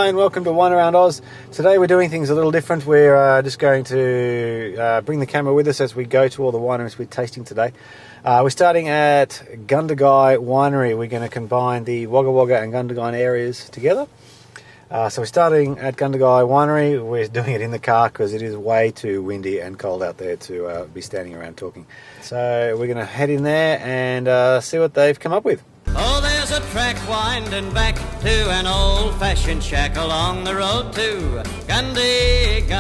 G'day and welcome to Wine Around Oz. Today we're doing things a little different. We're just going to bring the camera with us as we go to all the wineries we're tasting today. We're starting at Gundagai Winery. We're going to combine the Wagga Wagga and Gundagai areas together. So we're starting at Gundagai Winery. We're doing it in the car because it is way too windy and cold out there to be standing around talking. So we're going to head in there and see what they've come up with. Oh, there's a track winding back to an old-fashioned shack along the road to Gundagai,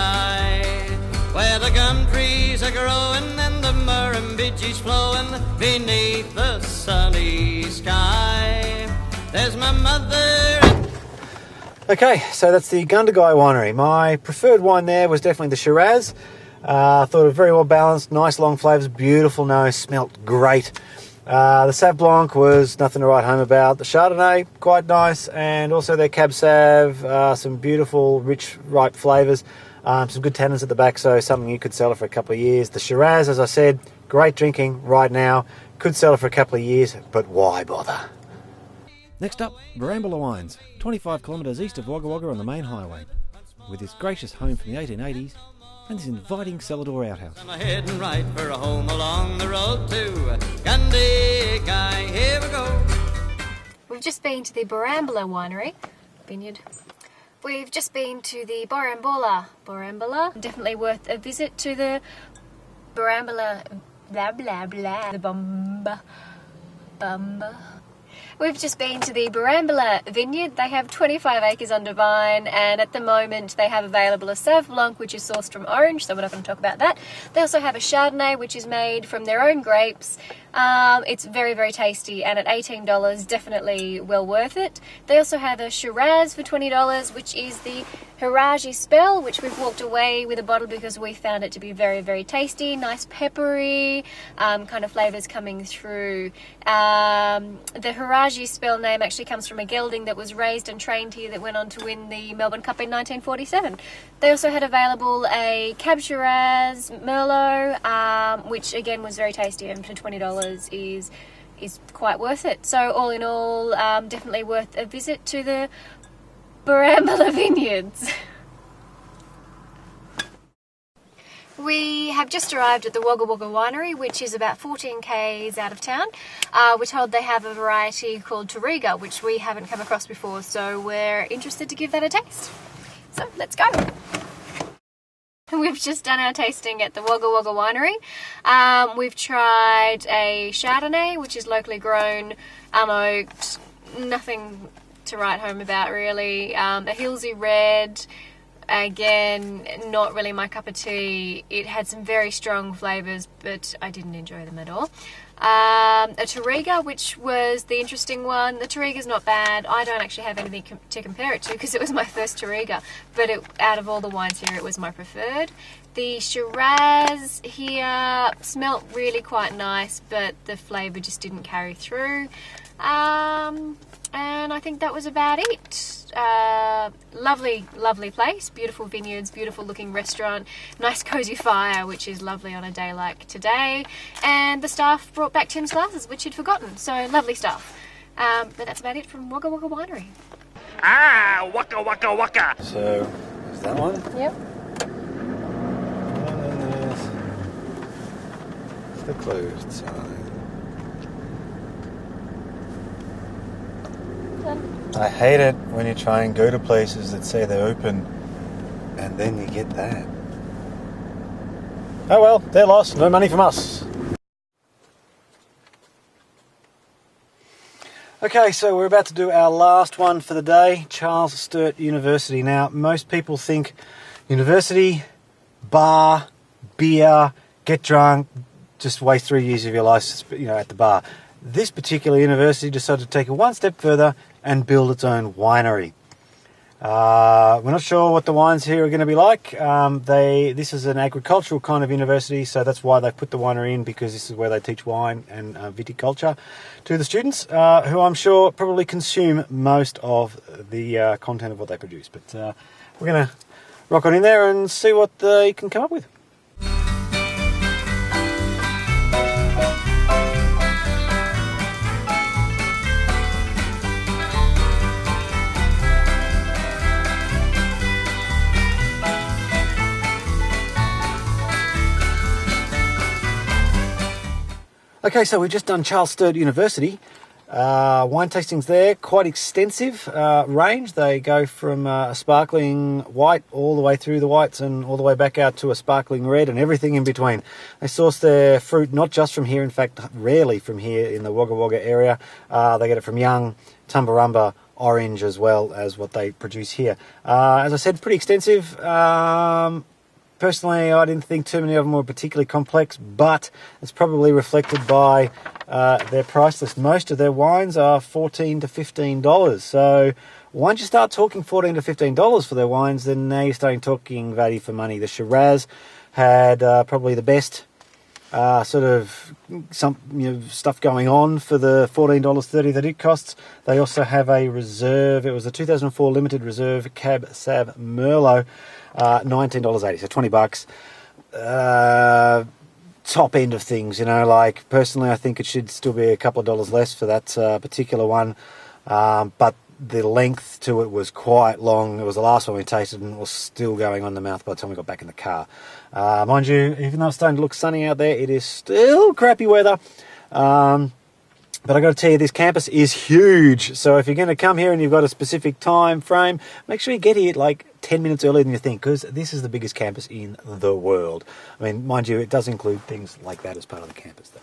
where the gum trees are growing and the Murrumbidge's flowing beneath the sunny sky. There's my mother. Okay, so that's the Gundagai Winery. My preferred wine there was definitely the Shiraz. I thought it was very well balanced, nice long flavours, beautiful nose, smelt great. The Sauv Blanc was nothing to write home about. The Chardonnay, quite nice, and also their Cab Sauv, some beautiful, rich, ripe flavours, some good tannins at the back, so something you could sell it for a couple of years. The Shiraz, as I said, great drinking right now, could sell it for a couple of years, but why bother? Next up, Barambula Wines, 25 kilometres east of Wagga Wagga on the main highway. With this gracious home from the 1880s and this inviting cellar door outhouse. I'm heading right for a home along the road to Gundagai. Here we go. We've just been to the Barambula Winery vineyard. We've just been to the Barambula. Definitely worth a visit to the Barambula. Blah blah blah. The Bumba. We've just been to the Barambula vineyard. They have 25 acres under vine, and at the moment they have available a Sauv Blanc, which is sourced from orange, so we're not going to talk about that. They also have a Chardonnay, which is made from their own grapes. It's very, very tasty, and at $18, definitely well worth it. They also have a Shiraz for $20, which is the Hiraji Spell, which we've walked away with a bottle because we found it to be very, very tasty, nice peppery kind of flavours coming through. The Hiraji Spell name actually comes from a gelding that was raised and trained here that went on to win the Melbourne Cup in 1947. They also had available a Cab Shiraz Merlot, which again was very tasty, and for $20 is quite worth it. So all in all, definitely worth a visit to the Barambula Vineyards. We have just arrived at the Wagga Wagga Winery, which is about 14 k's out of town. We're told they have a variety called Touriga, which we haven't come across before, so we're interested to give that a taste. So let's go. We've just done our tasting at the Wagga Wagga Winery. We've tried a Chardonnay, which is locally grown, unoaked, nothing to write home about really. A Hilsey Red, again, not really my cup of tea. It had some very strong flavours, but I didn't enjoy them at all. A Touriga, which was the interesting one. The Touriga's not bad. I don't actually have anything to compare it to because it was my first Touriga, but out of all the wines here, it was my preferred. The Shiraz here smelt really quite nice, but the flavour just didn't carry through. And I think that was about it. Lovely, lovely place, beautiful vineyards, beautiful looking restaurant, nice cozy fire, which is lovely on a day like today, and the staff brought back Tim's glasses, which he'd forgotten, so lovely stuff. But that's about it from Wagga Wagga Winery. Ah, Wagga Wagga Wagga. So, is that one? Yep. And then there's the closed side. I hate it when you try and go to places that say they're open and then you get that. Oh well, they're lost, no money from us. Okay, so we're about to do our last one for the day, Charles Sturt University. Now, most people think university, bar, beer, get drunk, just waste 3 years of your life, at the bar. This particular university decided to take it one step further and build its own winery. We're not sure what the wines here are going to be like. This is an agricultural kind of university, so that's why they put the winery in, because this is where they teach wine and viticulture to the students, who I'm sure probably consume most of the content of what they produce. But we're going to rock on in there and see what they can come up with. Okay, so we've just done Charles Sturt University. Wine tastings there, quite extensive range. They go from a sparkling white all the way through the whites and all the way back out to a sparkling red and everything in between. They source their fruit not just from here, in fact, rarely from here in the Wagga Wagga area. They get it from young, Tumbarumba, orange as well as what they produce here. As I said, pretty extensive. Personally, I didn't think too many of them were particularly complex, but it's probably reflected by their price list. Most of their wines are $14 to $15. So once you start talking $14 to $15 for their wines, then now you're starting talking value for money. The Shiraz had probably the best sort of stuff going on for the $14.30 that it costs. They also have a reserve. It was a 2004 limited reserve Cab Sav Merlot. $19.80, so $20. Top end of things, like personally I think it should still be a couple of dollars less for that particular one, but the length to it was quite long. It was the last one we tasted and it was still going on the mouth by the time we got back in the car. Mind you, even though it's starting to look sunny out there, it is still crappy weather. But I've got to tell you, this campus is huge. So if you're going to come here and you've got a specific time frame, make sure you get here like 10 minutes earlier than you think, because this is the biggest campus in the world. I mean, mind you, it does include things like that as part of the campus, though.